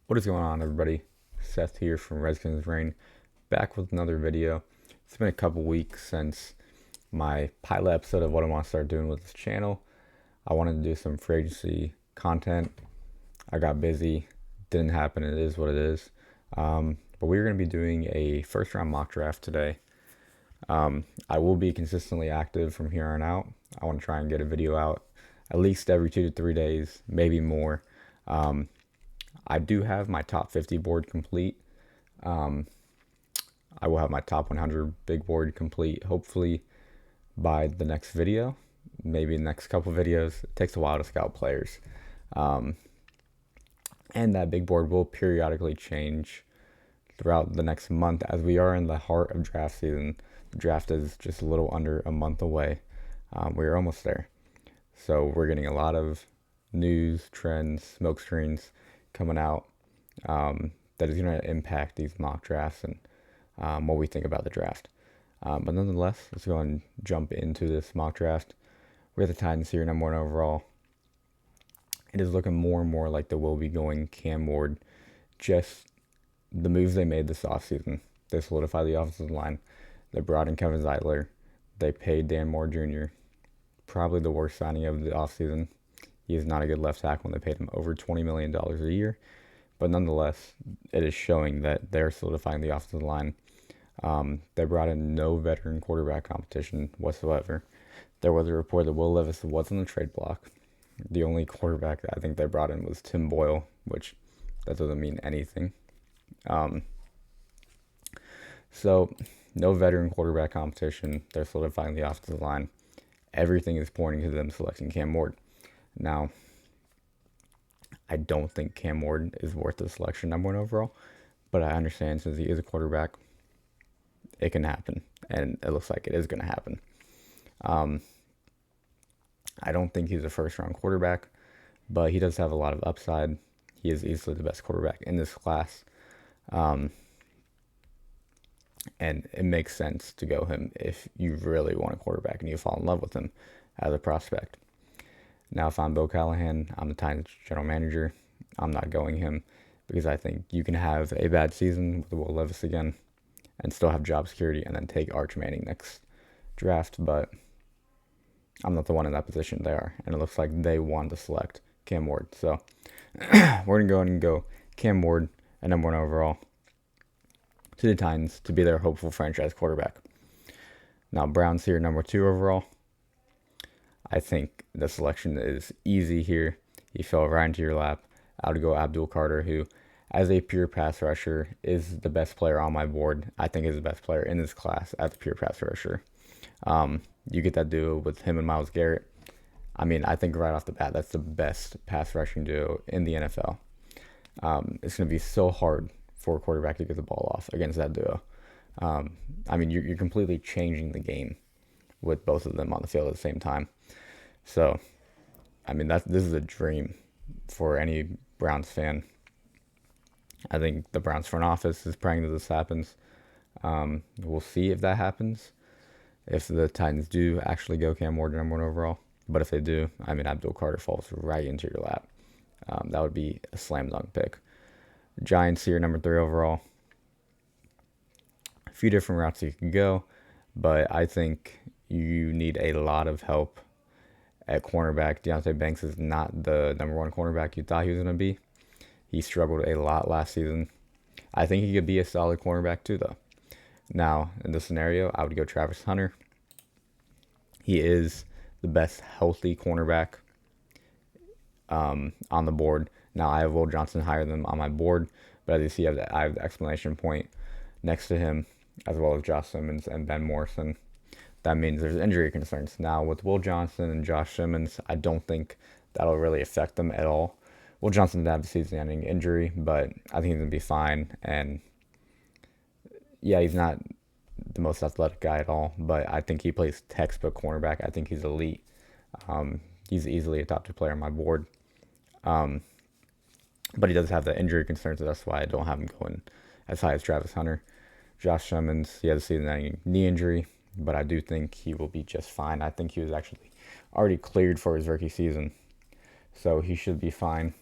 What is going on, everybody? Seth here from Redskins Rain, back with another video. It's been a couple weeks since my pilot episode of what I want to start doing with this channel. I wanted to do some free agency content. I got busy, didn't happen. It is what it is. But we're going to be doing a first round mock draft today. I will be consistently active from here on out. I want to try and get a video out at least every 2 to 3 days, maybe more. I do have my top 50 board complete. I will have my top 100 big board complete hopefully by the next video, maybe the next couple videos. It takes a while to scout players. And that big board will periodically change throughout the next month as we are in the heart of draft season. The draft is just a little under a month away. We're almost there. So we're getting a lot of news, trends, smoke screens coming out that is going to impact these mock drafts and what we think about the draft. But nonetheless, let's go and jump into this mock draft. We have the Titans here, number 1 overall. It is looking more and more like they will be going Cam Ward. Just the moves they made this offseason. They solidified the offensive line. They brought in Kevin Zeitler. They paid Dan Moore Jr. Probably the worst signing of the offseason. He is not a good left tackle, and they paid him over $20 million a year. But nonetheless, it is showing that they're solidifying the offensive line. They brought in no veteran quarterback competition whatsoever. There was a report that Will Levis was on the trade block. The only quarterback that I think they brought in was Tim Boyle, which that doesn't mean anything. So, no veteran quarterback competition. They're solidifying the offensive line. Everything is pointing to them selecting Cam Ward. Now, I don't think Cam Ward is worth the selection number 1 overall, but I understand since he is a quarterback, it can happen, and it looks like it is going to happen. I don't think he's a first-round quarterback, but he does have a lot of upside. He is easily the best quarterback in this class, and it makes sense to go him if you really want a quarterback and you fall in love with him as a prospect. Now, if I'm Bill Callahan, I'm the Titans general manager. I'm not going him because I think you can have a bad season with Will Levis again and still have job security and then take Arch Manning next draft. But I'm not the one in that position. They are. And it looks like they want to select Cam Ward. So we're going to go ahead and go Cam Ward at number 1 overall to the Titans to be their hopeful franchise quarterback. Now, Browns here, number 2 overall. I think the selection is easy here. He fell right into your lap. I would go Abdul Carter, who, as a pure pass rusher, is the best player on my board. I think is the best player in this class as a pure pass rusher. You get that duo with him and Myles Garrett. I mean, I think right off the bat, that's the best pass rushing duo in the NFL. It's going to be so hard for a quarterback to get the ball off against that duo. I mean, you're completely changing the game with both of them on the field at the same time. So, I mean, this is a dream for any Browns fan. I think the Browns front office is praying that this happens. We'll see if that happens. If the Titans do actually go Cam Ward number 1 overall. But if they do, I mean, Abdul Carter falls right into your lap. That would be a slam dunk pick. Giants here, number 3 overall. A few different routes you can go, but I think you need a lot of help at cornerback. Deonte Banks is not the number 1 cornerback you thought he was going to be. He struggled a lot last season. I think he could be a solid cornerback too, though. Now, in this scenario, I would go Travis Hunter. He is the best healthy cornerback on the board. Now, I have Will Johnson higher than him on my board, but as you see, I have the exclamation point next to him, as well as Josh Simmons and Ben Morrison. That means there's injury concerns. Now, with Will Johnson and Josh Simmons, I don't think that'll really affect them at all. Will Johnson did have a season-ending injury, but I think he's going to be fine. And, yeah, he's not the most athletic guy at all, but I think he plays textbook cornerback. I think he's elite. He's easily a top 2 player on my board. But he does have the injury concerns, so that's why I don't have him going as high as Travis Hunter. Josh Simmons, he has a season-ending knee injury, but I do think he will be just fine. I think he was actually already cleared for his rookie season, so he should be fine.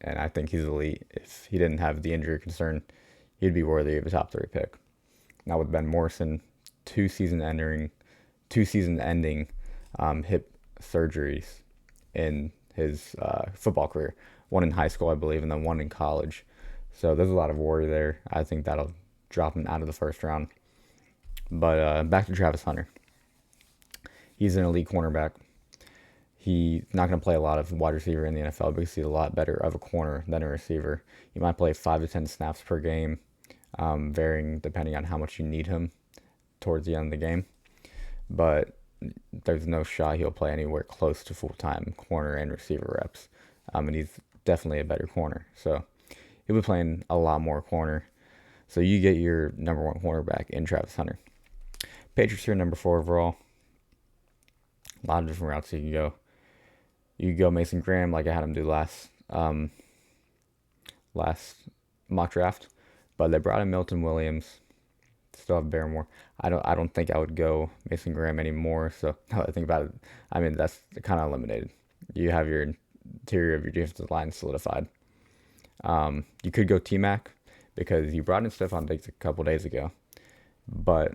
and I think he's elite. If he didn't have the injury concern, he'd be worthy of a top 3 pick. Now with Ben Morrison, two season ending hip surgeries in his football career. One in high school, I believe, and then one in college. So there's a lot of worry there. I think that'll drop him out of the first round. But back to Travis Hunter. He's an elite cornerback. He's not going to play a lot of wide receiver in the NFL because he's a lot better of a corner than a receiver. He might play 5 to 10 snaps per game, varying depending on how much you need him towards the end of the game. But there's no shot he'll play anywhere close to full-time corner and receiver reps. And he's definitely a better corner. So he'll be playing a lot more corner. So you get your number 1 cornerback in Travis Hunter. Patriots are number 4 overall. A lot of different routes you can go. You can go Mason Graham like I had him do last mock draft. But they brought in Milton Williams. Still have Barrymore. I don't think I would go Mason Graham anymore. So now that I think about it, I mean that's kind of eliminated. You have your interior of your defensive line solidified. You could go T-Mac because you brought in Stephon Diggs a couple days ago, but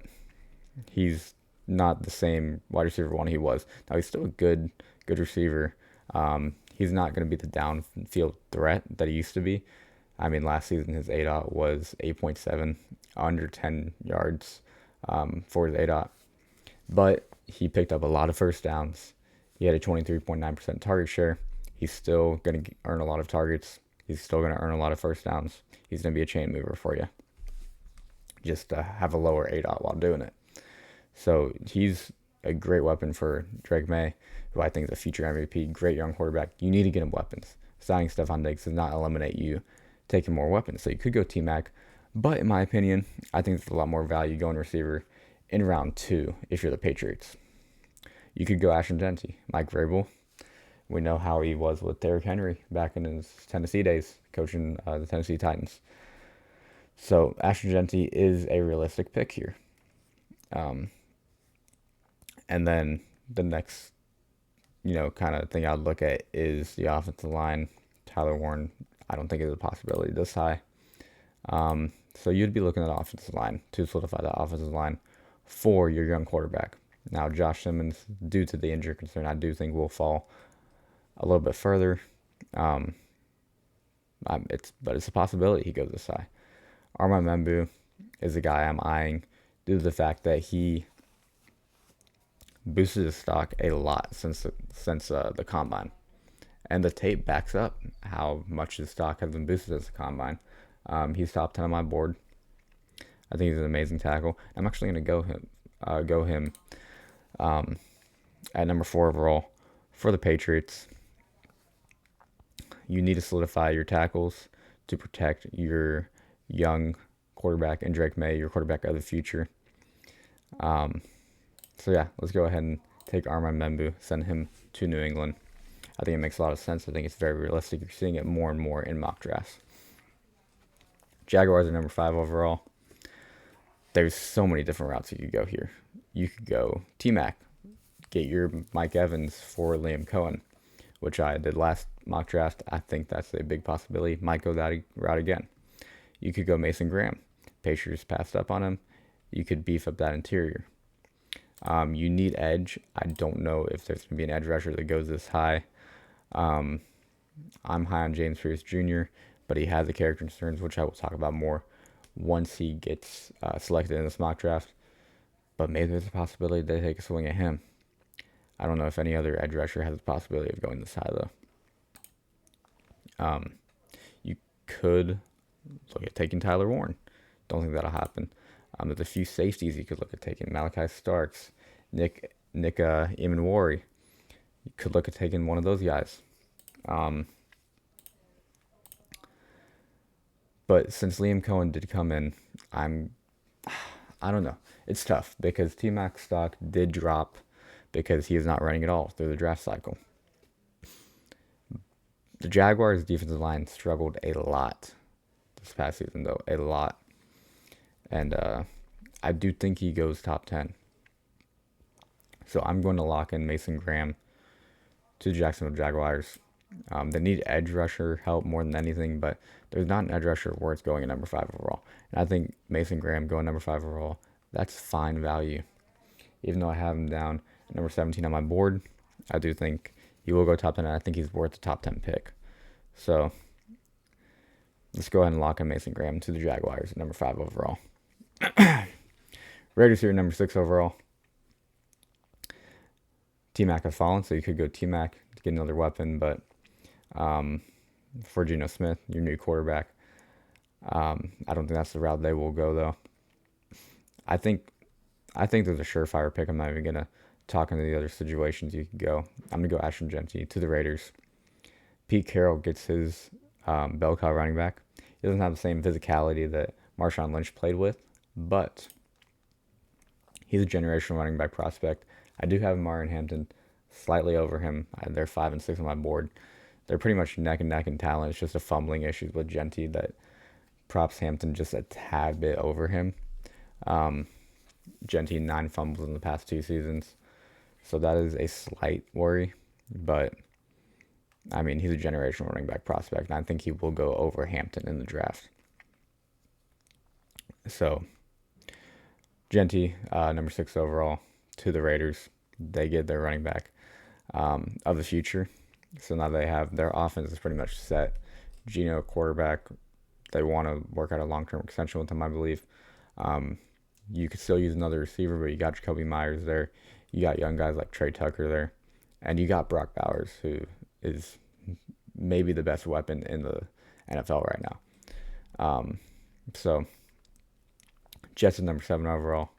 he's not the same wide receiver one he was. Now he's still a good receiver. He's not going to be the downfield threat that he used to be. I mean, last season his ADOT was 8.7, under 10 yards for his ADOT. But he picked up a lot of first downs. He had a 23.9% target share. He's still going to earn a lot of targets. He's still going to earn a lot of first downs. He's going to be a chain mover for you. Just have a lower ADOT while doing it. So he's a great weapon for Drake May, who I think is a future MVP, great young quarterback. You need to get him weapons. Signing Stephon Diggs does not eliminate you taking more weapons. So you could go T-Mac. But in my opinion, I think there's a lot more value going receiver in round 2 if you're the Patriots. You could go Ashton Jeanty, Mike Vrabel. We know how he was with Derrick Henry back in his Tennessee days, coaching the Tennessee Titans. So Ashton Jeanty is a realistic pick here. And then the next, kind of thing I'd look at is the offensive line. Tyler Warren, I don't think is a possibility this high. So you'd be looking at offensive line to solidify the offensive line for your young quarterback. Now, Josh Simmons, due to the injury concern, I do think will fall a little bit further. It's a possibility he goes this high. Armand Membu is a guy I'm eyeing due to the fact that he boosted his stock a lot since the combine, and the tape backs up how much his stock has been boosted as the combine. He's top 10 on my board. I think he's an amazing tackle. I'm actually going to go him at number 4 overall for the Patriots. You need to solidify your tackles to protect your young quarterback and Drake May, your quarterback of the future. So yeah, let's go ahead and take Armand Membu, send him to New England. I think it makes a lot of sense. I think it's very realistic. You're seeing it more and more in mock drafts. Jaguars are number 5 overall. There's so many different routes you could go here. You could go T-Mac, get your Mike Evans for Liam Cohen, which I did last mock draft. I think that's a big possibility. Might go that route again. You could go Mason Graham. Patriots passed up on him. You could beef up that interior. You need edge. I don't know if there's going to be an edge rusher that goes this high. I'm high on James Pierce Jr., but he has the character concerns, which I will talk about more once he gets selected in this mock draft. But maybe there's a possibility they take a swing at him. I don't know if any other edge rusher has the possibility of going this high, though. You could look at taking Tyler Warren. Don't think that'll happen. There's a few safeties you could look at taking. Malachi Starks, Nick Imanwari. You could look at taking one of those guys. But since Liam Cohen did come in, I don't know. It's tough because T-Mac's stock did drop because he is not running at all through the draft cycle. The Jaguars' defensive line struggled a lot this past season, though. A lot. And I do think he goes top 10. So I'm going to lock in Mason Graham to the Jacksonville Jaguars. They need edge rusher help more than anything, but there's not an edge rusher worth going at number 5 overall. And I think Mason Graham going number 5 overall, that's fine value. Even though I have him down at number 17 on my board, I do think he will go top 10, and I think he's worth the top 10 pick. So let's go ahead and lock in Mason Graham to the Jaguars at number 5 overall. Raiders here, number 6 overall. T-Mac has fallen, so you could go T-Mac to get another weapon, but for Geno Smith, your new quarterback, I don't think that's the route they will go, though. I think there's a surefire pick. I'm not even going to talk into the other situations you could go. I'm going to go Ashton Jeanty to the Raiders. Pete Carroll gets his bell cow running back. He doesn't have the same physicality that Marshawn Lynch played with, but he's a generational running back prospect. I do have Marlon Hampton slightly over him. They're 5 and 6 on my board. They're pretty much neck and neck in talent. It's just a fumbling issues with Jeanty that props Hampton just a tad bit over him. Jeanty 9 fumbles in the past 2 seasons, so that is a slight worry. But I mean, he's a generational running back prospect, and I think he will go over Hampton in the draft. So Jeanty, number 6 overall, to the Raiders. They get their running back of the future. So now they have their offense is pretty much set. Geno, quarterback. They want to work out a long-term extension with him, I believe. You could still use another receiver, but you got Jacoby Myers there. You got young guys like Trey Tucker there. And you got Brock Bowers, who is maybe the best weapon in the NFL right now. So Jets is number 7 overall.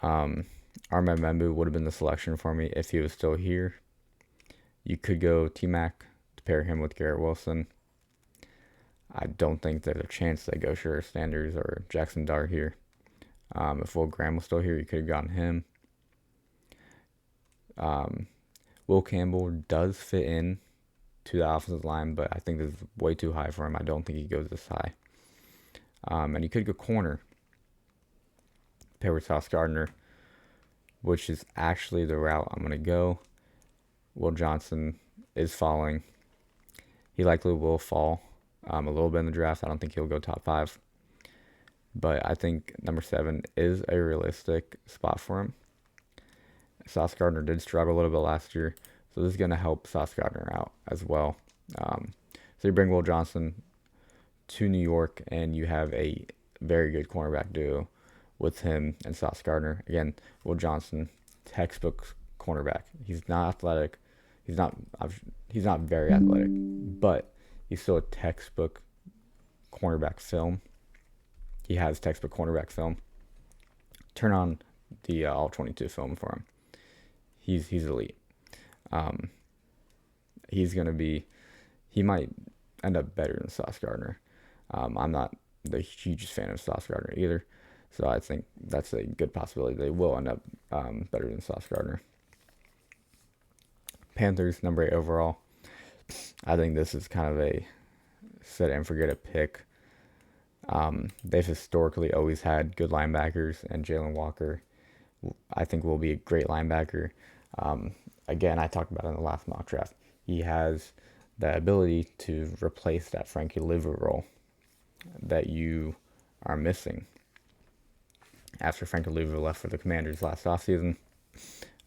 Ahmed Membu would have been the selection for me if he was still here. You could go T-Mac to pair him with Garrett Wilson. I don't think there's a chance they go Sure Sanders or Jackson Dart here. If Will Graham was still here, you could have gotten him. Will Campbell does fit in to the offensive line, but I think this is way too high for him. I don't think he goes this high. And you could go corner, pair with Sauce Gardner, which is actually the route I'm going to go. Will Johnson is falling. He likely will fall a little bit in the draft. I don't think he'll go top 5. But I think number 7 is a realistic spot for him. Sauce Gardner did struggle a little bit last year, so this is going to help Sauce Gardner out as well. So you bring Will Johnson to New York, and you have a very good cornerback duo with him and Sauce Gardner. Again, Will Johnson, textbook cornerback. He's not athletic. He's not very athletic, but he's still a textbook cornerback film. He has textbook cornerback film. Turn on the All-22 film for him. He's elite. He might end up better than Sauce Gardner. I'm not the hugest fan of Sauce Gardner either, so I think that's a good possibility. They will end up better than Sauce Gardner. Panthers, number 8 overall. I think this is kind of a set and forget it pick. They've historically always had good linebackers, and Jalen Walker, I think, will be a great linebacker. Again, I talked about it in the last mock draft. He has the ability to replace that Frankie Liver role that you are missing after Frankie Liver left for the Commanders last offseason.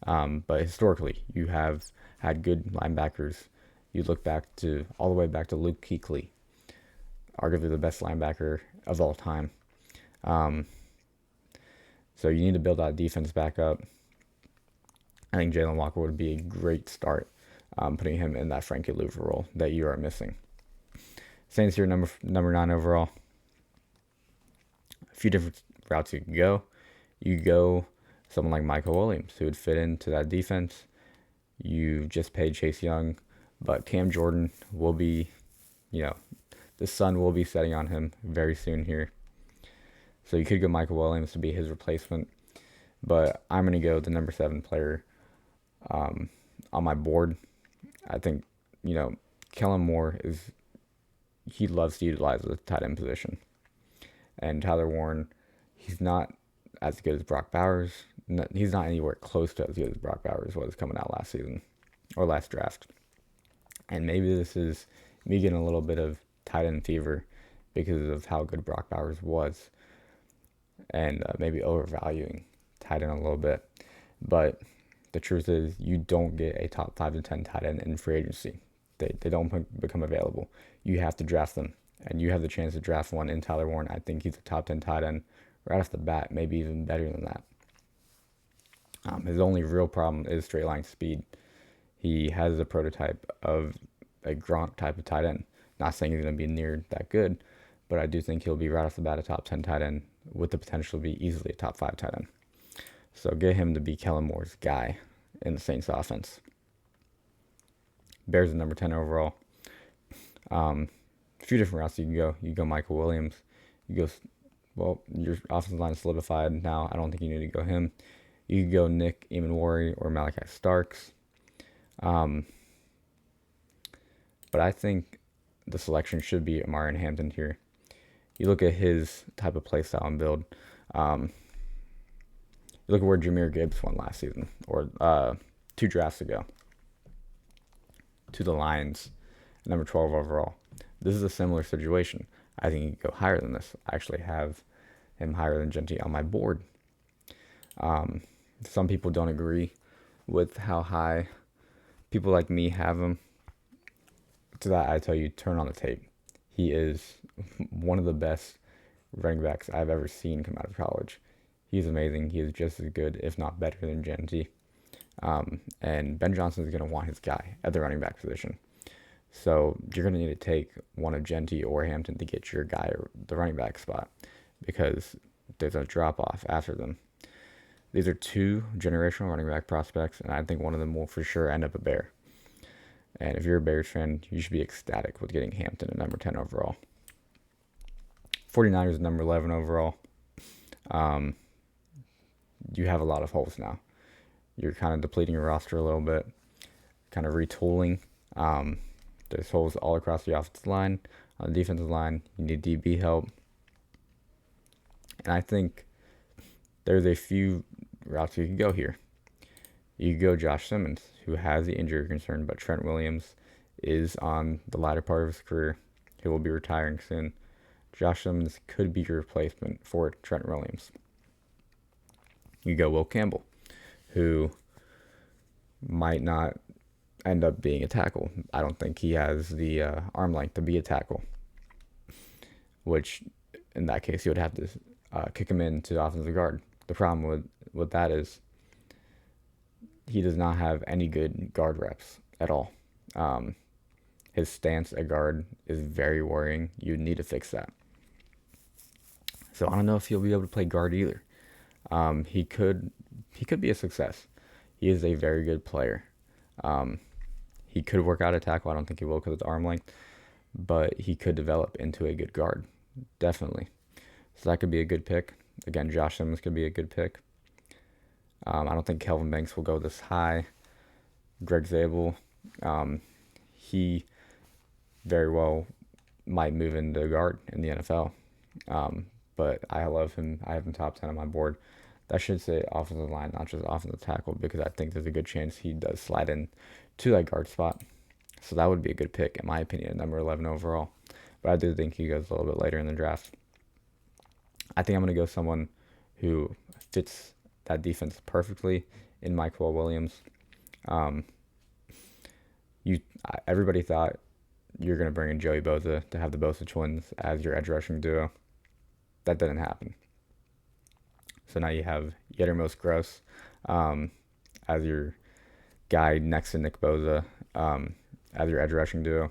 But historically, you have had good linebackers. You look all the way back to Luke Kuechly, arguably the best linebacker of all time. So you need to build that defense back up. I think Jalen Walker would be a great start, putting him in that Frankie Louver role that you are missing. Saints here, number 9 overall. A few different routes you can go. You go someone like Michael Williams, who would fit into that defense. You just paid Chase Young, but Cam Jordan will be, the sun will be setting on him very soon here. So you could go Michael Williams to be his replacement, but I'm going to go the number 7 player on my board. I think, Kellen Moore he loves to utilize the tight end position. And Tyler Warren, he's not as good as Brock Bowers. He's not anywhere close to as good as Brock Bowers was coming out last season or last draft. And maybe this is me getting a little bit of tight end fever because of how good Brock Bowers was, and maybe overvaluing tight end a little bit. But the truth is, you don't get a top 5 to 10 tight end in free agency. They don't become available. You have to draft them, and you have the chance to draft one in Tyler Warren. I think he's a top 10 tight end right off the bat, maybe even better than that. His only real problem is straight line speed. He has a prototype of a Gronk type of tight end. Not saying he's going to be near that good, but I do think he'll be right off the bat a top 10 tight end with the potential to be easily a top 5 tight end. So get him to be Kellen Moore's guy in the Saints offense. Bears at number 10 overall. A few different routes you can go. You go Michael Williams. You go, well, your offensive line is solidified now. I don't think you need to go him. You could go Nick Emanwari or Malachi Starks. But I think the selection should be Omarion Hampton here. You look at his type of play style and build. You look at where Jahmyr Gibbs went last season, or 2 drafts ago, to the Lions, number 12 overall. This is a similar situation. I think he could go higher than this. I actually have him higher than Jeanty on my board. Some people don't agree with how high people like me have him. To that, I tell you, turn on the tape. He is one of the best running backs I've ever seen come out of college. He's amazing. He is just as good, if not better, than Jeanty. And Ben Johnson is going to want his guy at the running back position. So you're going to need to take one of Jeanty or Hampton to get your guy the running back spot, because there's a drop off after them. These are 2 generational running back prospects, and I think one of them will for sure end up a Bear. And if you're a Bears fan, you should be ecstatic with getting Hampton at number 10 overall. 49ers at number 11 overall. You have a lot of holes now. You're kind of depleting your roster a little bit, kind of retooling. There's holes all across the offensive line. On the defensive line, you need DB help. And I think there's a few routes you can go here. You could go Josh Simmons, who has the injury concern, but Trent Williams is on the latter part of his career. He will be retiring soon. Josh Simmons could be your replacement for Trent Williams. You go Will Campbell, who might not end up being a tackle. I don't think he has the arm length to be a tackle, which in that case you would have to kick him into offensive guard. The problem with that is he does not have any good guard reps at all. His stance at guard is very worrying. You need to fix that. So I don't know if he'll be able to play guard either. He could be a success. He is a very good player. He could work out a tackle. I don't think he will because it's arm length, but he could develop into a good guard, definitely. So that could be a good pick. Again, Josh Simmons could be a good pick. I don't think Kelvin Banks will go this high. Greg Zabel, he very well might move into guard in the NFL. But I love him. I have him top 10 on my board. That should say offensive line, not just offensive tackle, because I think there's a good chance he does slide in to that guard spot. So that would be a good pick, in my opinion, number 11 overall. But I do think he goes a little bit later in the draft. I think I'm going to go someone who fits that defense perfectly in Michael Williams. Everybody thought you're going to bring in Joey Bosa to have the Bosa twins as your edge rushing duo. That didn't happen. So now you have Yetter Most Gross as your guy next to Nick Bosa as your edge rushing duo.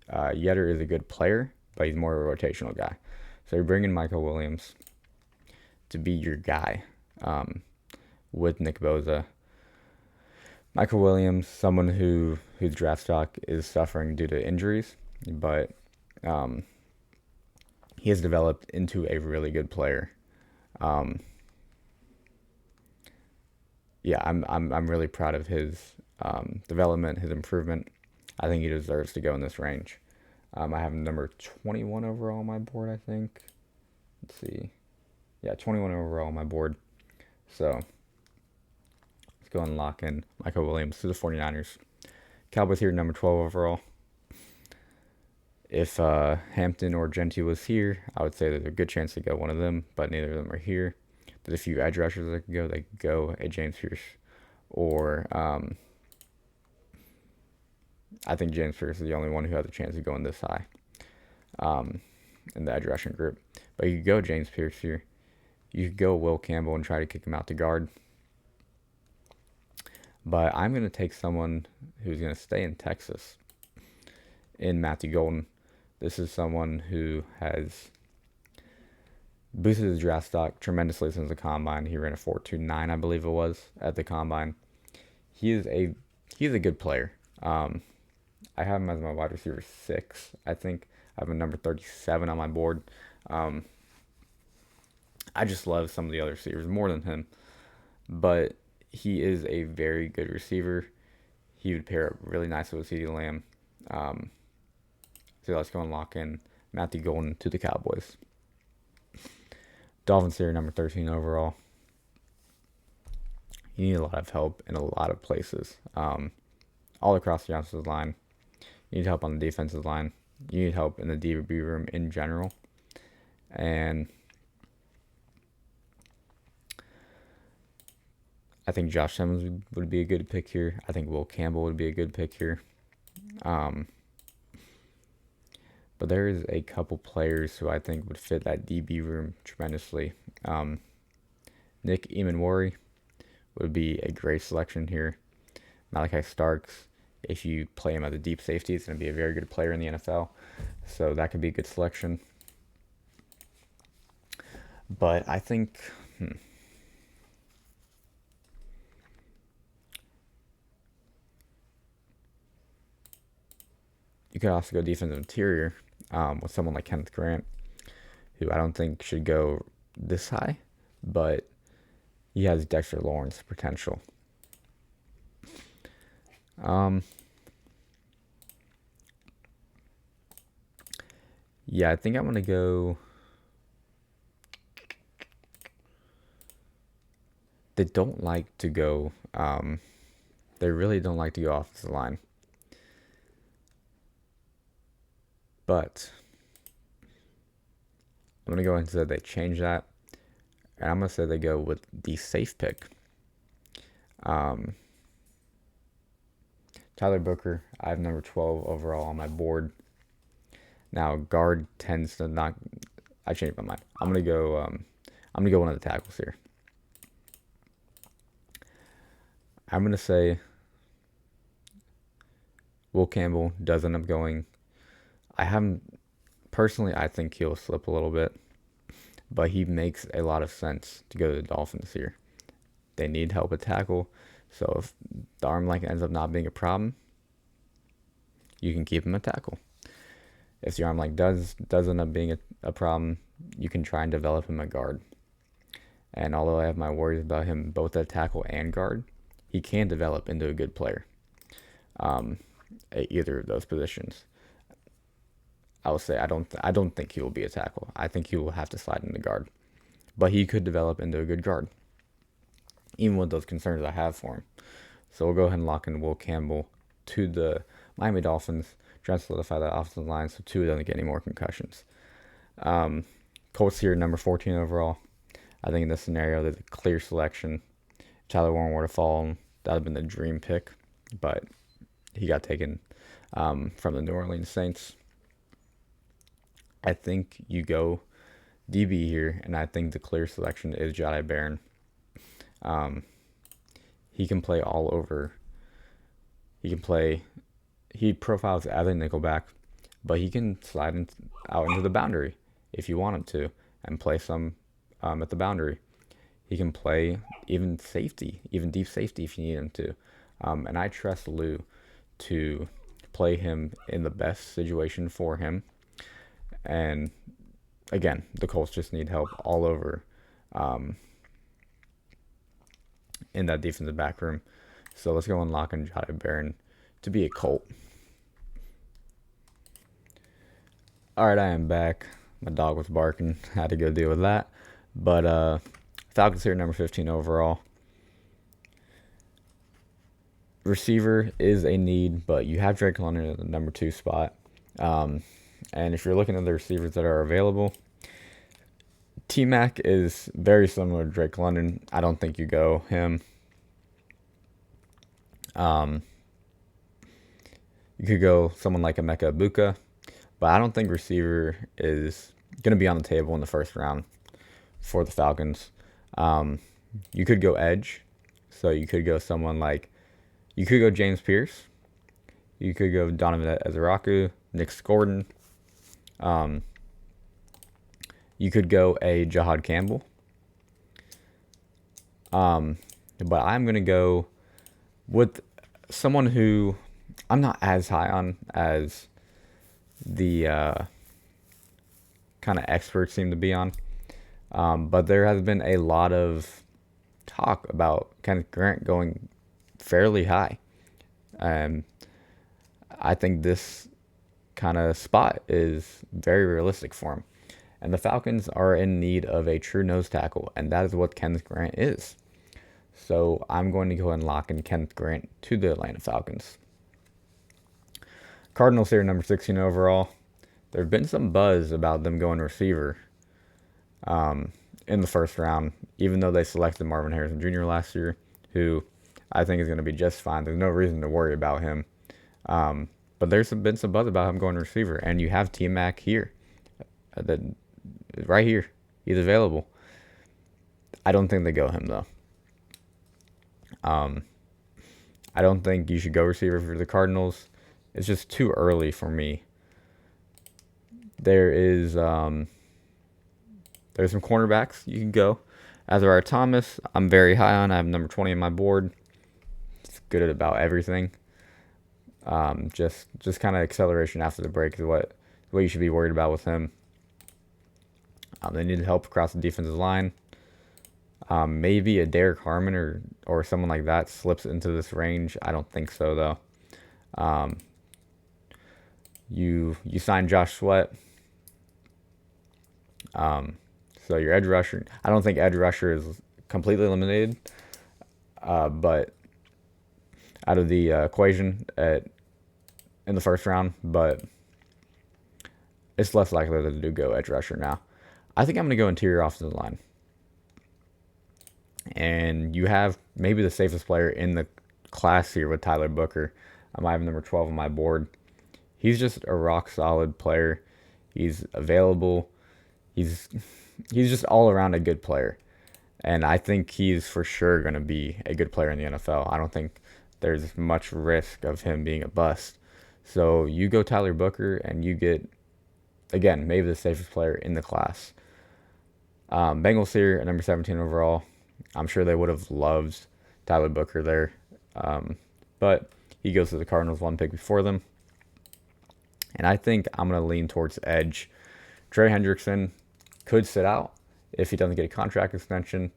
Yetter is a good player, but he's more of a rotational guy. So you're bringing Michael Williams to be your guy with Nick Bosa. Michael Williams, someone whose draft stock is suffering due to injuries, but he has developed into a really good player. I'm really proud of his development, his improvement. I think he deserves to go in this range. I have him number 21 overall on my board, I think. Let's see. Yeah, 21 overall on my board. So let's go and lock in Michael Williams to the 49ers. Cowboys here, number 12 overall. If Hampton or Genty was here, I would say there's a good chance to go one of them, but neither of them are here. There's a few edge rushers that could go. They could go a James Pierce, or I think James Pierce is the only one who has a chance of going this high in the edge rushing group. But you could go James Pierce here. You could go Will Campbell and try to kick him out to guard. But I'm going to take someone who's going to stay in Texas in Matthew Golden. This is someone who has boosted his draft stock tremendously since the combine. He ran a 4.29, I believe it was, at the combine. He's a good player. I have him as my wide receiver 6, I think. I have him number 37 on my board. I just love some of the other receivers more than him. But he is a very good receiver. He would pair up really nice with CeeDee Lamb. So let's go and lock in Matthew Golden to the Cowboys. Dolphins here, number 13 overall. You need a lot of help in a lot of places. All across the offensive line. You need help on the defensive line. You need help in the DB room in general. And I think Josh Simmons would be a good pick here. I think Will Campbell would be a good pick here. But there is a couple players who I think would fit that DB room tremendously. Nick Emanwari would be a great selection here. Malachi Starks, if you play him as a deep safety, he's going to be a very good player in the NFL. So that could be a good selection. But I think... You could also go defensive interior with someone like Kenneth Grant, who I don't think should go this high, but he has Dexter Lawrence potential. Yeah, I think I'm going to go... They don't like to go... they really don't like to go offensive line. But I'm going to go ahead and say they change that. And I'm going to say they go with the safe pick. Tyler Booker, I have number 12 overall on my board. Now, guard tends to not... I changed my mind. I'm going to go one of the tackles here. I'm going to say Will Campbell does end up going... Personally, I think he'll slip a little bit, but he makes a lot of sense to go to the Dolphins here. They need help at tackle, so if the arm length ends up not being a problem, you can keep him at tackle. If the arm length does end up being a problem, you can try and develop him at guard. And although I have my worries about him both at tackle and guard, he can develop into a good player at either of those positions. I will say I don't think he will be a tackle. I think he will have to slide into guard. But he could develop into a good guard, even with those concerns I have for him. So we'll go ahead and lock in Will Campbell to the Miami Dolphins, trying to solidify that offensive line so Tua doesn't get any more concussions. Colts here, number 14 overall. I think in this scenario, there's a clear selection. If Tyler Warren were to fall, that would have been the dream pick, but he got taken from the New Orleans Saints. I think you go DB here, and I think the clear selection is Jahdae Barron. He can play all over. He profiles as a nickelback, but he can slide out into the boundary if you want him to and play some at the boundary. He can play even safety, even deep safety if you need him to. And I trust Lou to play him in the best situation for him. And again, the Colts just need help all over in that defensive back room. So let's go and lock in Jahdae Barron to be a Colt. All right, I am back. My dog was barking. Had to go deal with that. But Falcons here, number 15 overall. receiver is a need, but you have Drake London at the number 2 spot. And if you're looking at the receivers that are available, T-Mac is very similar to Drake London. I don't think you go him. You could go someone like Emeka Ibuka, but I don't think receiver is going to be on the table in the first round for the Falcons. You could go edge, so you could go someone like, you could go James Pierce, you could go Donovan Ezeraku, Nick Gordon, you could go a Jahad Campbell, but I'm going to go with someone who I'm not as high on as the kind of experts seem to be on. But there has been a lot of talk about Kenneth Grant going fairly high. I think this kind of spot is very realistic for him. And the Falcons are in need of a true nose tackle, and that is what Kenneth Grant is. So I'm going to go ahead and lock in Kenneth Grant to the Atlanta Falcons. Cardinals here, number 16 overall. There's been some buzz about them going receiver in the first round, even though they selected Marvin Harrison Jr. last year, who I think is going to be just fine. There's no reason to worry about him. But there's been some buzz about him going receiver, and you have T-Mac here, right here. He's available. I don't think they go him, though. I don't think you should go receiver for the Cardinals. It's just too early for me. There's some cornerbacks you can go. Azariah Thomas, I'm very high on. I have number 20 on my board. He's good at about everything. Just kind of acceleration after the break is what you should be worried about with him. They need help across the defensive line. Maybe a Derek Harmon or someone like that slips into this range. I don't think so, though. You signed Josh Sweat. So your edge rusher, I don't think edge rusher is completely eliminated, but out of the equation in the first round, but it's less likely that they do go edge rusher now. I think I'm going to go interior offensive line. And you have maybe the safest player in the class here with Tyler Booker. I have number 12 on my board. He's just a rock solid player. He's available. He's just all around a good player. And I think he's for sure going to be a good player in the NFL. I don't think there's much risk of him being a bust. So you go Tyler Booker and you get, again, maybe the safest player in the class. Bengals here at number 17 overall. I'm sure they would have loved Tyler Booker there. But he goes to the Cardinals one pick before them. And I think I'm going to lean towards edge. Trey Hendrickson could sit out if he doesn't get a contract extension.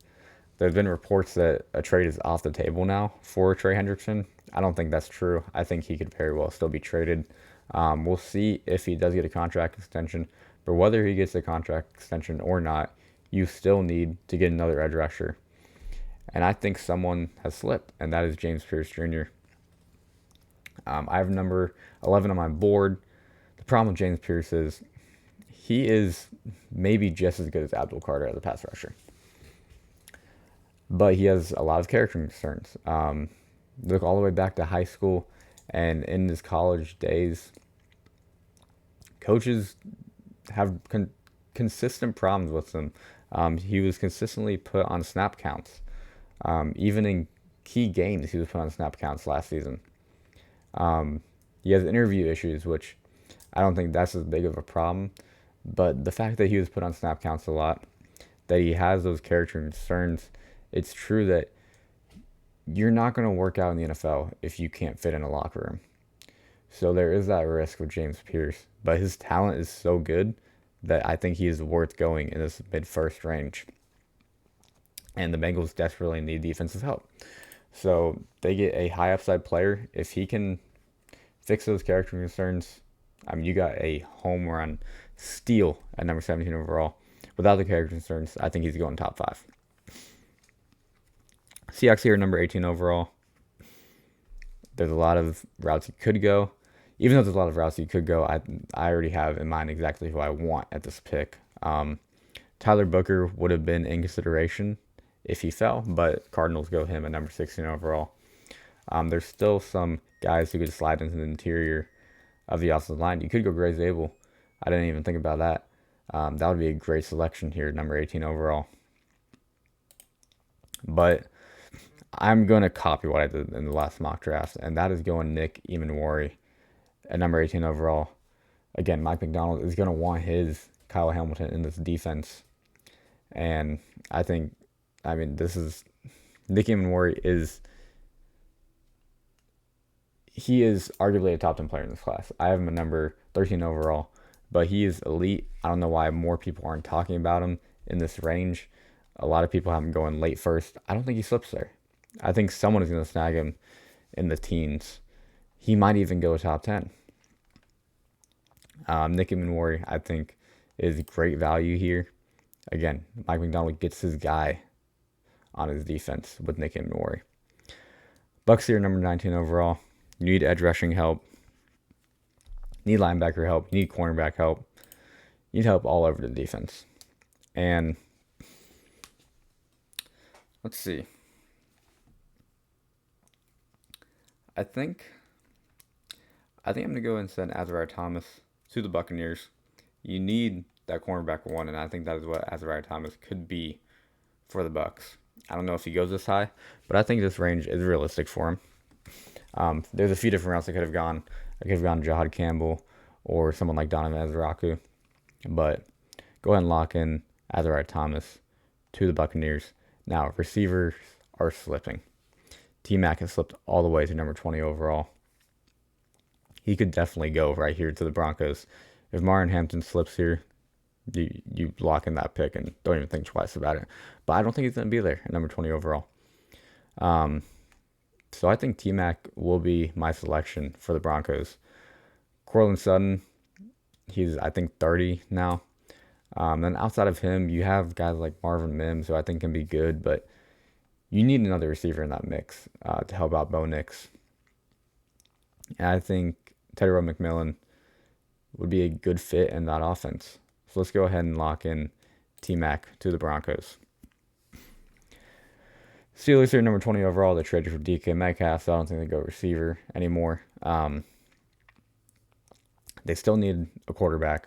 There's been reports that a trade is off the table now for Trey Hendrickson. I don't think that's true. I think he could very well still be traded. We'll see if he does get a contract extension. But whether he gets a contract extension or not, you still need to get another edge rusher. And I think someone has slipped, and that is James Pierce Jr. I have number 11 on my board. The problem with James Pierce is he is maybe just as good as Abdul Carter as a pass rusher. But he has a lot of character concerns. Look all the way back to high school and in his college days, coaches have consistent problems with him. He was consistently put on snap counts. Even in key games, he was put on snap counts last season. He has interview issues, which I don't think that's as big of a problem. But the fact that he was put on snap counts a lot, that he has those character concerns, it's true that you're not going to work out in the NFL if you can't fit in a locker room. So there is that risk with James Pierce. But his talent is so good that I think he is worth going in this mid-first range. And the Bengals desperately need defensive help. So they get a high upside player. If he can fix those character concerns, I mean, you got a home run steal at number 17 overall. Without the character concerns, I think he's going top 5. Seahawks here, number 18 overall. there's a lot of routes you could go. Even though there's a lot of routes you could go, I already have in mind exactly who I want at this pick. Tyler Booker would have been in consideration if he fell, but Cardinals go him at number 16 overall. There's still some guys who could slide into the interior of the offensive line. You could go Gray Zabel. I didn't even think about that. That would be a great selection here, number 18 overall. But I'm going to copy what I did in the last mock draft, and that is going Nick Emmanwori at number 18 overall. Again, Mike Macdonald is going to want his Kyle Hamilton in this defense. And this is Nick Emmanwori he is arguably a top 10 player in this class. I have him at number 13 overall, but he is elite. I don't know why more people aren't talking about him in this range. A lot of people have him going late first. I don't think he slips there. I think someone is going to snag him in the teens. He might even go top 10. Nick Emmanwori, I think, is great value here. Again, Mike Macdonald gets his guy on his defense with Nick Emmanwori. Bucks here, number 19 overall. You need edge rushing help. You need linebacker help. You need cornerback help. You need help all over the defense. And let's see. I think I'm going to go and send Azariah Thomas to the Buccaneers. You need that cornerback one, and I think that is what Azariah Thomas could be for the Bucks. I don't know if he goes this high, but I think this range is realistic for him. There's a few different routes I could have gone. I could have gone Jahad Campbell or someone like Donovan Ezraku, but go ahead and lock in Azariah Thomas to the Buccaneers. Now, receivers are slipping. T-Mac has slipped all the way to number 20 overall. He could definitely go right here to the Broncos. If Marlon Hampton slips here, you lock in that pick and don't even think twice about it. But I don't think he's going to be there at number 20 overall. So I think T-Mac will be my selection for the Broncos. Courtland Sutton, he's, I think, 30 now. Then outside of him, you have guys like Marvin Mims, who I think can be good, but you need another receiver in that mix to help out Bo Nix. And I think Teddy Rowe McMillan would be a good fit in that offense. So let's go ahead and lock in T-Mac to the Broncos. Steelers here, number 20 overall. They traded for DK Metcalf, so I don't think they go receiver anymore. They still need a quarterback.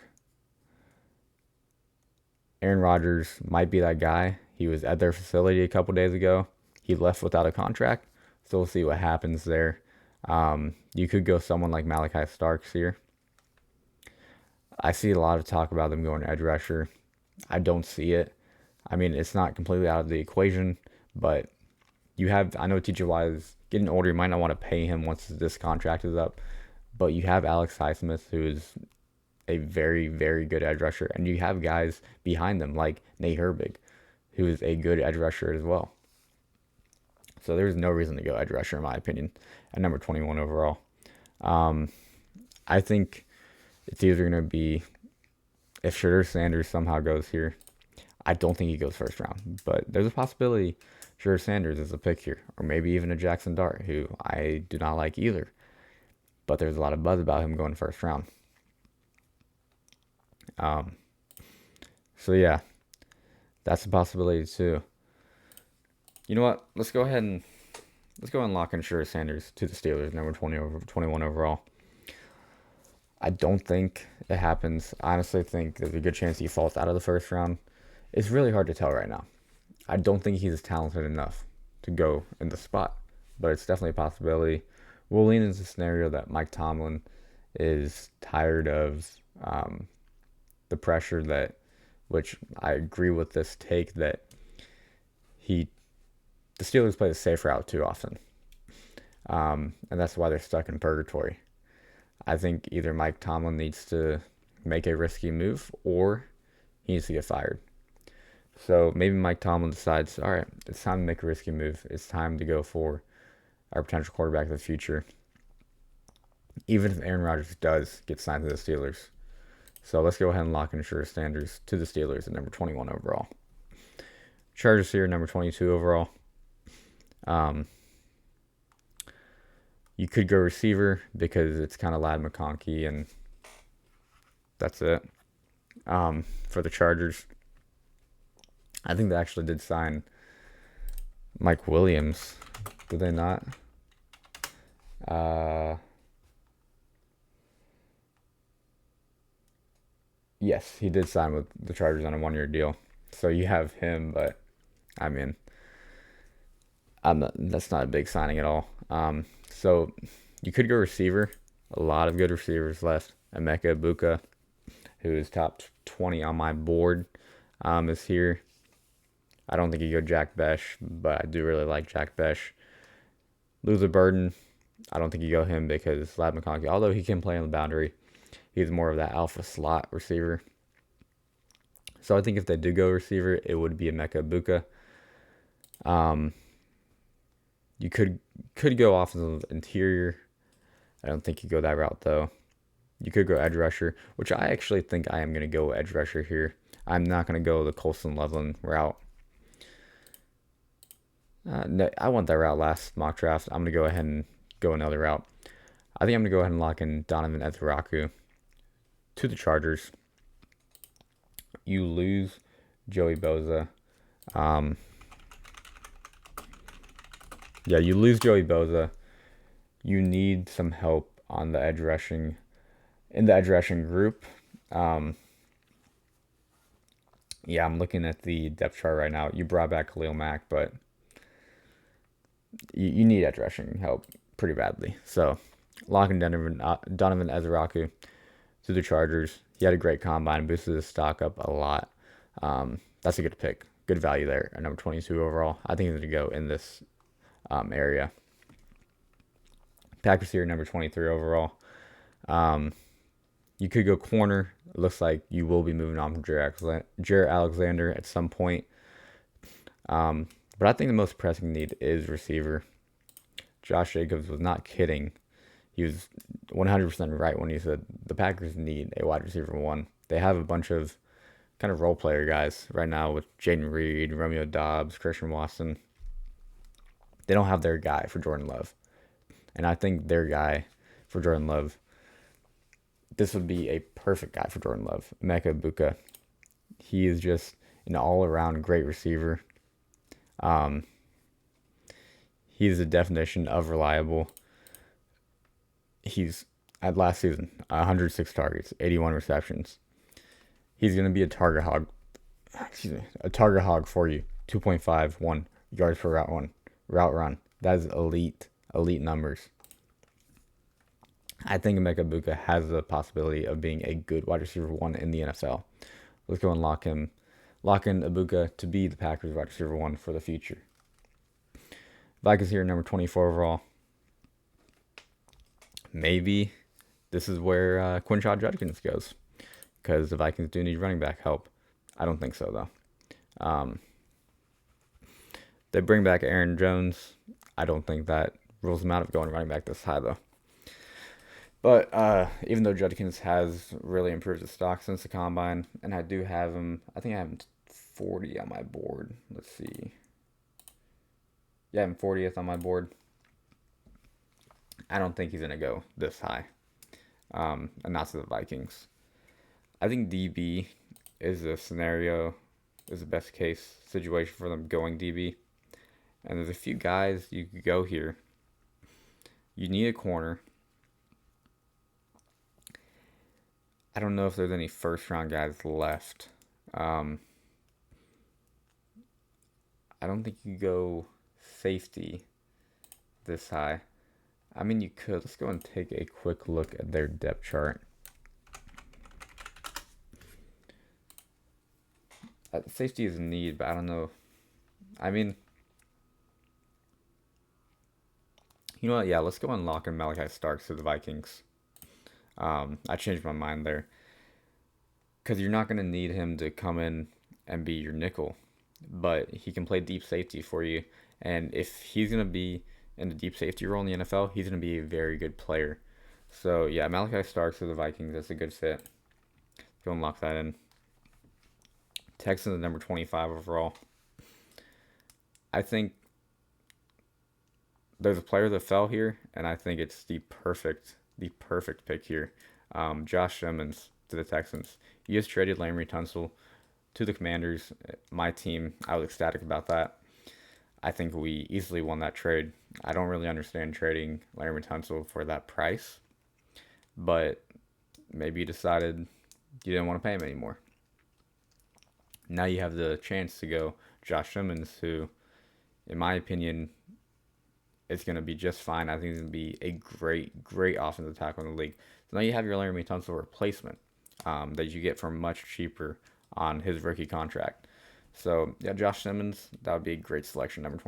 Aaron Rodgers might be that guy. He was at their facility a couple days ago. He left without a contract, so we'll see what happens there. You could go someone like Malachi Starks here. I see a lot of talk about them going edge rusher. I don't see it. I mean, it's not completely out of the equation, but I know TJ Watt is getting older. You might not want to pay him once this contract is up, but you have Alex Highsmith, who is a very, very good edge rusher, and you have guys behind them like Nate Herbig, who is a good edge rusher as well. So there's no reason to go edge rusher, in my opinion, at number 21 overall. I think it's either going to be, if Shedeur Sanders somehow goes here, I don't think he goes first round, but there's a possibility Shedeur Sanders is a pick here, or maybe even a Jackson Dart, who I do not like either, but there's a lot of buzz about him going first round. So yeah, that's a possibility too. You know what? Let's go ahead and lock in Shedeur Sanders to the Steelers, number 21 overall. I don't think it happens. I honestly think there's a good chance he falls out of the first round. It's really hard to tell right now. I don't think he's talented enough to go in the spot, but it's definitely a possibility. We'll lean into the scenario that Mike Tomlin is tired of the pressure which I agree with this take, that the Steelers play the safe route too often. And that's why they're stuck in purgatory. I think either Mike Tomlin needs to make a risky move or he needs to get fired. So maybe Mike Tomlin decides, all right, it's time to make a risky move. It's time to go for our potential quarterback of the future, even if Aaron Rodgers does get signed to the Steelers. So let's go ahead and lock in Shedeur Sanders to the Steelers at number 21 overall. Chargers here, number 22 overall. You could go receiver because it's kind of Ladd McConkey, and that's it. For the Chargers, I think they actually did sign Mike Williams. Did they not? Yes, he did sign with the Chargers on a 1 year deal. So you have him, but I mean, that's not a big signing at all. So you could go receiver. A lot of good receivers left. Emeka Ibuka, who is top 20 on my board, is here. I don't think you go Jack Besh, but I do really like Jack Besh. Luther Burden, I don't think you go him because Ladd McConkey, although he can play on the boundary, he's more of that alpha slot receiver. So I think if they do go receiver, it would be Emeka Ibuka. You could go offensive interior. I don't think you go that route though. You could go edge rusher, which I actually think I am going to go edge rusher here. I'm not going to go the Colston Loveland route. No, I went that route last mock draft. I'm going to go ahead and go another route. I think I'm going to go ahead and lock in Donovan Ezraku to the Chargers. You lose Joey Bosa. You lose Joey Bosa. You need some help on the edge rushing, in the edge rushing group. I'm looking at the depth chart right now. You brought back Khalil Mack, but you need edge rushing help pretty badly. So, locking Donovan Ezraku to the Chargers. He had a great combine, boosted his stock up a lot. That's a good pick. Good value there at number 22 overall. I think he's going to go in this area. Packers here, number 23 overall. You could go corner. It looks like you will be moving on from Jaire Alexander at some point. But I think the most pressing need is receiver. Josh Jacobs was not kidding. He was 100% right when he said the Packers need a wide receiver one. They have a bunch of kind of role player guys right now with Jaden Reed, Romeo Doubs, Christian Watson. They don't have their guy for Jordan Love. And I think their guy for Jordan Love, this would be a perfect guy for Jordan Love. Emeka Ibuka. He is just an all-around great receiver. He's the definition of reliable. He's at last season, 106 targets, 81 receptions. He's going to be a target hog. A target hog for you. 2.51 yards per route run. That is elite numbers. I think Emeka Ibuka has the possibility of being a good wide receiver one in the NFL. Let's go and lock in Ibuka to be the Packers wide receiver one for the future. Vikings here, number 24 overall. Maybe this is where Quinshon Judkins goes, because the Vikings do need running back help. I don't think so, though. They bring back Aaron Jones. I don't think that rules them out of going running back this high, though. But even though Judkins has really improved his stock since the combine, and I do have him, I think I have him 40 on my board. Let's see. Yeah, I'm 40th on my board. I don't think he's going to go this high. And not to the Vikings. I think DB is the best case situation for them going DB. And there's a few guys you could go here. You need a corner. I don't know if there's any first round guys left. I don't think you go safety this high. I mean, you could. Let's go and take a quick look at their depth chart. Safety is a need, but I don't know. I mean, you know what? Yeah, let's go and lock in Malachi Starks to the Vikings. I changed my mind there. Because you're not going to need him to come in and be your nickel. But he can play deep safety for you. And if he's going to be in the deep safety role in the NFL, he's going to be a very good player. So, yeah, Malachi Starks to the Vikings. That's a good fit. Go and lock that in. Texans number 25 overall. I think there's a player that fell here, and I think it's the perfect pick here. Josh Simmons to the Texans. You just traded Laremy Tunsil to the Commanders. My team, I was ecstatic about that. I think we easily won that trade. I don't really understand trading Laremy Tunsil for that price, but maybe you decided you didn't want to pay him anymore. Now you have the chance to go Josh Simmons, who, in my opinion, is going to be just fine. I think he's going to be a great offensive tackle in the league. So now you have your Laremy Tunsil replacement that you get for much cheaper on his rookie contract. So, yeah, Josh Simmons, that would be a great selection, number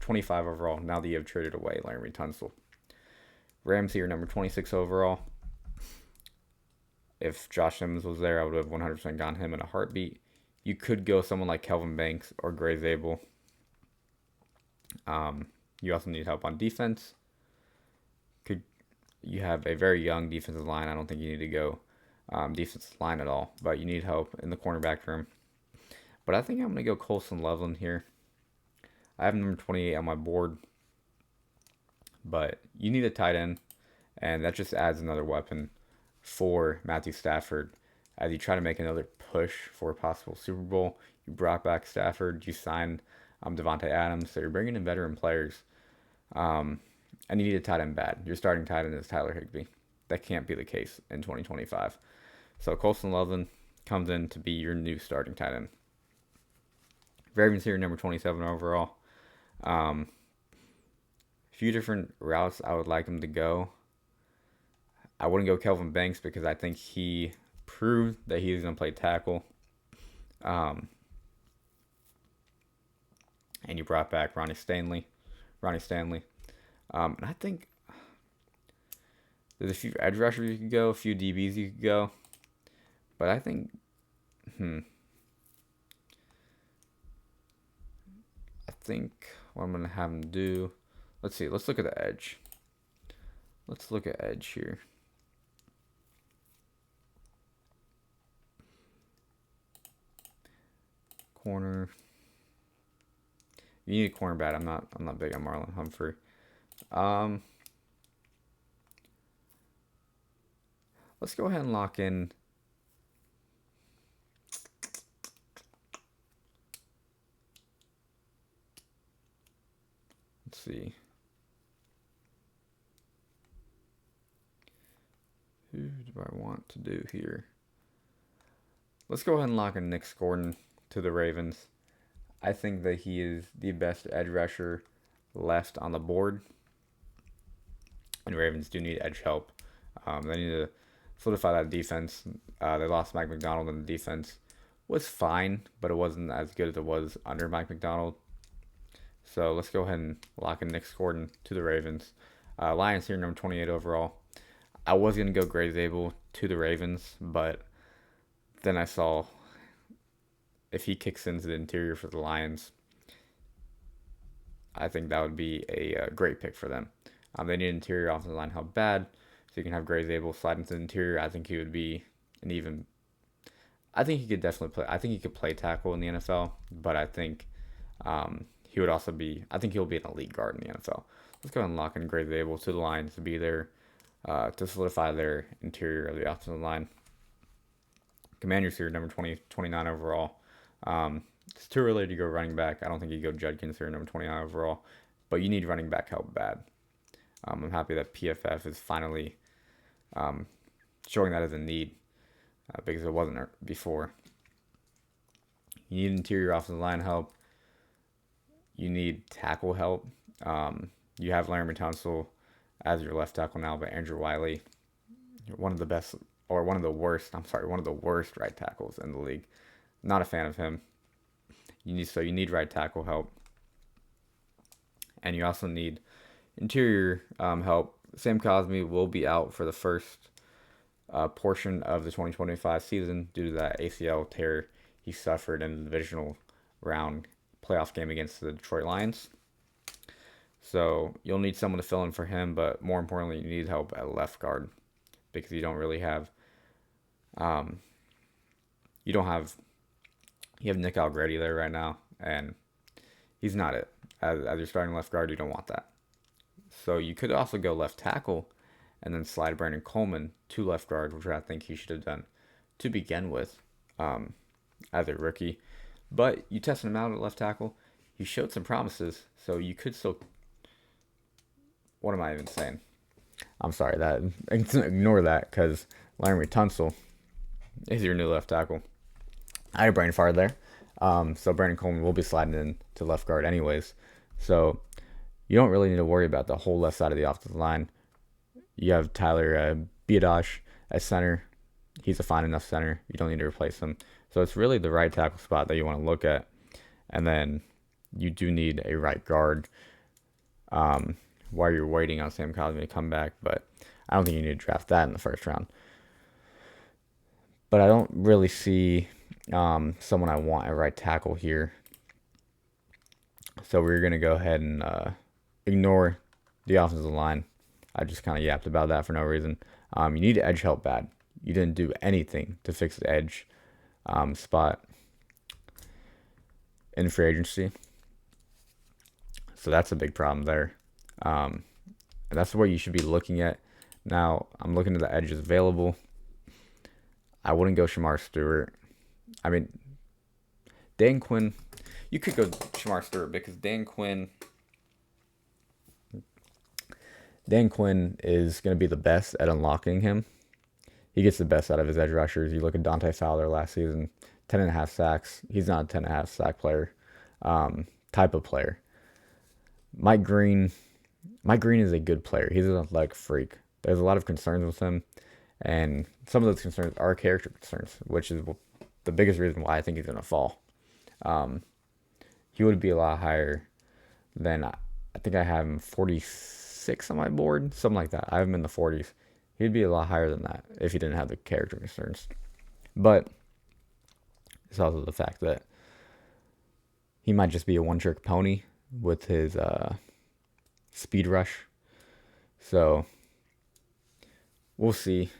25 overall, now that you have traded away Laremy Tunsil. Rams here, number 26 overall. If Josh Simmons was there, I would have 100% gone him in a heartbeat. You could go someone like Kelvin Banks or Gray Zabel. You also need help on defense. You have a very young defensive line. I don't think you need to go defensive line at all, but you need help in the cornerback room. But I think I'm going to go Colson Loveland here. I have number 28 on my board, but you need a tight end, and that just adds another weapon for Matthew Stafford as you try to make another push for a possible Super Bowl. You brought back Stafford, you signed Davante Adams, so you're bringing in veteran players, and you need a tight end bad. Your starting tight end is Tyler Higbee. That can't be the case in 2025. So Colson Loveland comes in to be your new starting tight end. Ravens here, number 27 overall. A few different routes I would like him to go. I wouldn't go Kelvin Banks because I think he proved that he's going to play tackle. And you brought back Ronnie Stanley. And I think there's a few edge rushers you could go, a few DBs you could go. But I think, what I'm going to have him do, let's see, let's look at the edge. Let's look at edge here. Corner. You need a cornerback. I'm not big on Marlon Humphrey. Let's go ahead and lock in. Let's see. Who do I want to do here? Let's go ahead and lock in Nick Gordon to the Ravens. I think that he is the best edge rusher left on the board. And Ravens do need edge help. They need to solidify that defense. They lost Mike Macdonald, and the defense was fine, but it wasn't as good as it was under Mike Macdonald. So let's go ahead and lock in Nick Gordon to the Ravens. Lions here, number 28 overall. I was going to go Gray Zabel to the Ravens, but then I saw if he kicks into the interior for the Lions, I think that would be a great pick for them. They need interior offensive line help bad, so you can have Gray Zabel slide into the interior. I think he would be I think he could definitely play. I think he could play tackle in the NFL, but I think he would also be. I think he'll be an elite guard in the NFL. Let's go ahead and lock in Gray Zabel to the Lions to be there to solidify their interior of the offensive line. Commanders here, number 29 overall. It's too early to go running back. I don't think you go Judkins here, number 29 overall, but you need running back help bad. I'm happy that PFF is finally showing that as a need because it wasn't before. You need interior offensive line help. You need tackle help. You have Laremy Tunsil as your left tackle now, but Andrew Wiley, one of the worst right tackles in the league. Not a fan of him. You need right tackle help, and you also need interior help. Sam Cosmi will be out for the first portion of the 2025 season due to that ACL tear he suffered in the divisional round playoff game against the Detroit Lions. So you'll need someone to fill in for him, but more importantly, you need help at left guard because you don't really have. You have Nick Algretti there right now, and he's not it. As your starting left guard, you don't want that. So you could also go left tackle and then slide Brandon Coleman to left guard, which I think he should have done to begin with um, as a rookie. But you tested him out at left tackle. He showed some promises, so you could still. What am I even saying? I'm sorry that ignore that because Laremy Tunsil is your new left tackle. I had a brain fart there. So Brandon Coleman will be sliding in to left guard anyways. So you don't really need to worry about the whole left side of the offensive line. You have Tyler Biadasz at center. He's a fine enough center. You don't need to replace him. So it's really the right tackle spot that you want to look at. And then you do need a right guard while you're waiting on Sam Cosmi to come back. But I don't think you need to draft that in the first round. But I don't really see someone I want at right tackle here. So we're going to go ahead and ignore the offensive line. I just kind of yapped about that for no reason. You need edge help bad. You didn't do anything to fix the edge spot in free agency. So that's a big problem there. And that's what you should be looking at. Now, I'm looking at the edges available. I wouldn't go Shamar Stewart. I mean, Dan Quinn, you could go Shamar Stewart because Dan Quinn is going to be the best at unlocking him. He gets the best out of his edge rushers. You look at Dante Fowler last season, 10.5 sacks. He's not a 10.5 sack player, type of player. Mike Green is a good player. He's an athletic freak. There's a lot of concerns with him, and some of those concerns are character concerns, which is the biggest reason why I think he's going to fall. He would be a lot higher than, I think I have him 46 on my board, something like that. I have him in the 40s. He'd be a lot higher than that if he didn't have the character concerns. But it's also the fact that he might just be a one-trick pony with his speed rush. So we'll see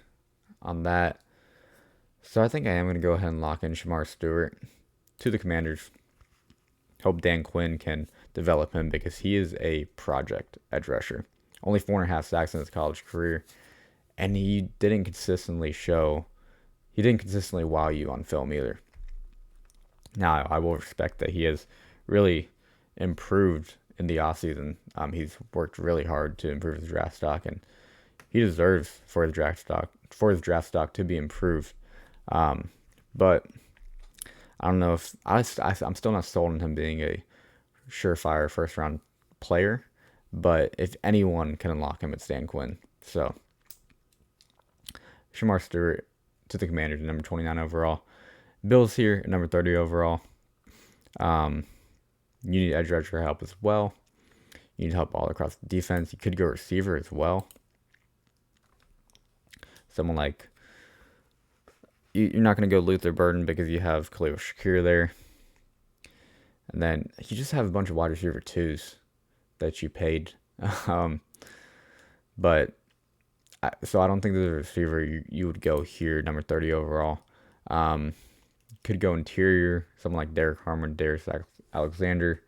on that. So I think I am going to go ahead and lock in Shamar Stewart to the Commanders. Hope Dan Quinn can develop him because he is a project edge rusher. Only 4.5 sacks in his college career. And he didn't consistently wow you on film either. Now, I will respect that he has really improved in the offseason. He's worked really hard to improve his draft stock, and he deserves for his draft stock to be improved. But I don't know if I'm still not sold on him being a surefire first round player. But if anyone can unlock him, it's Dan Quinn. So Shamar Stewart to the Commanders, number 29 overall. Bills here, number 30 overall. You need edge rusher help as well. You need help all across the defense. You could go receiver as well. Someone like, you're not going to go Luther Burden because you have Khalil Shakir there. And then you just have a bunch of wide receiver twos that you paid. So I don't think there's a receiver you would go here, number 30 overall. Could go interior, someone like Derek Harmon, Darius Alexander.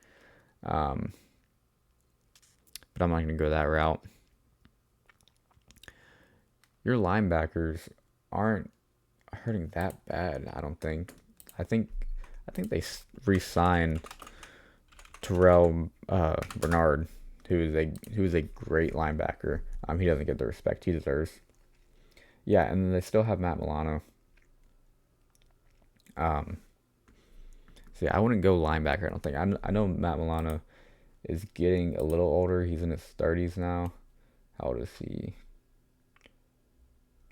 But I'm not going to go that route. Your linebackers aren't hurting that bad, I don't think. I think they re-signed Terrell Bernard, who is a great linebacker. He doesn't get the respect he deserves. Yeah, and then they still have Matt Milano. I wouldn't go linebacker, I don't think. I know Matt Milano is getting a little older. He's in his 30s now. How old is he?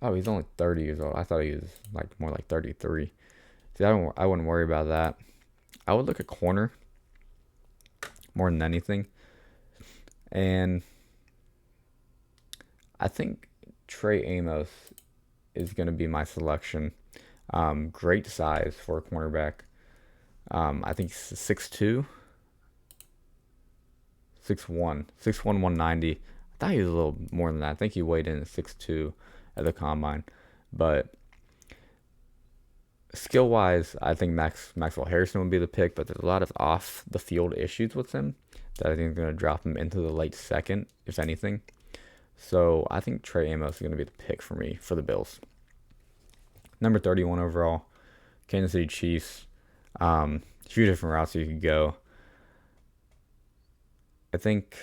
Oh, he's only 30 years old. I thought he was more like 33. I wouldn't worry about that. I would look at corner more than anything. And I think Trey Amos is going to be my selection. Great size for a cornerback. I think he's 6'2", 6'1", 190. I thought he was a little more than that. I think he weighed in at 6'2" at the combine. But skill-wise, I think Maxwell Harrison would be the pick, but there's a lot of off-the-field issues with him that I think is going to drop him into the late second, if anything. So I think Trey Amos is going to be the pick for me for the Bills. Number 31 overall, Kansas City Chiefs. A few different routes you could go. I think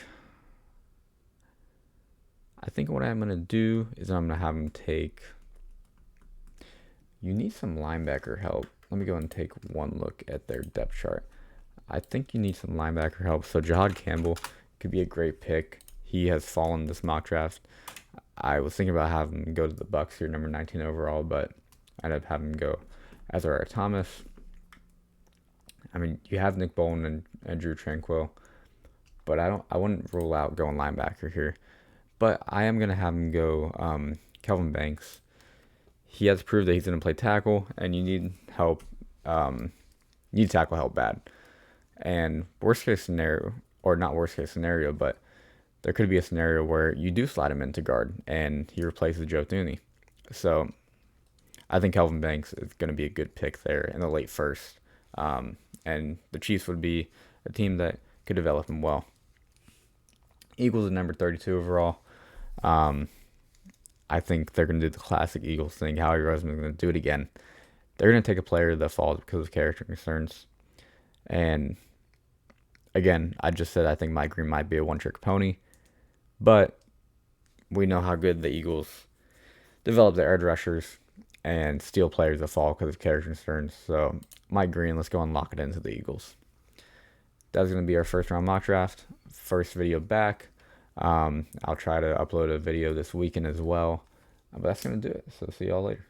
what I'm going to do is I'm going to have him take. You need some linebacker help. Let me go and take one look at their depth chart. I think you need some linebacker help. So Jahad Campbell could be a great pick. He has fallen this mock draft. I was thinking about having him go to the Bucs here, number 19 overall, but I ended up having him go Ezra Thomas. I mean, you have Nick Bolton and Drew Tranquill, but I wouldn't rule out going linebacker here. But I am gonna have him go Kelvin Banks. He has proved that he's gonna play tackle, and you need help. You need tackle help bad. And worst case scenario, or not worst case scenario, but there could be a scenario where you do slide him into guard and he replaces Joe Thuney. So I think Kelvin Banks is going to be a good pick there in the late first. And the Chiefs would be a team that could develop him well. Eagles at number 32 overall. I think they're going to do the classic Eagles thing. Howie Roseman is going to do it again. They're going to take a player that falls because of character concerns. And again, I just said I think Mike Green might be a one-trick pony. But we know how good the Eagles develop their edge rushers and steal players that fall because of character concerns. So Mike Green, let's go and lock it into the Eagles. That's going to be our first round mock draft. First video back. I'll try to upload a video this weekend as well. But that's going to do it. So see y'all later.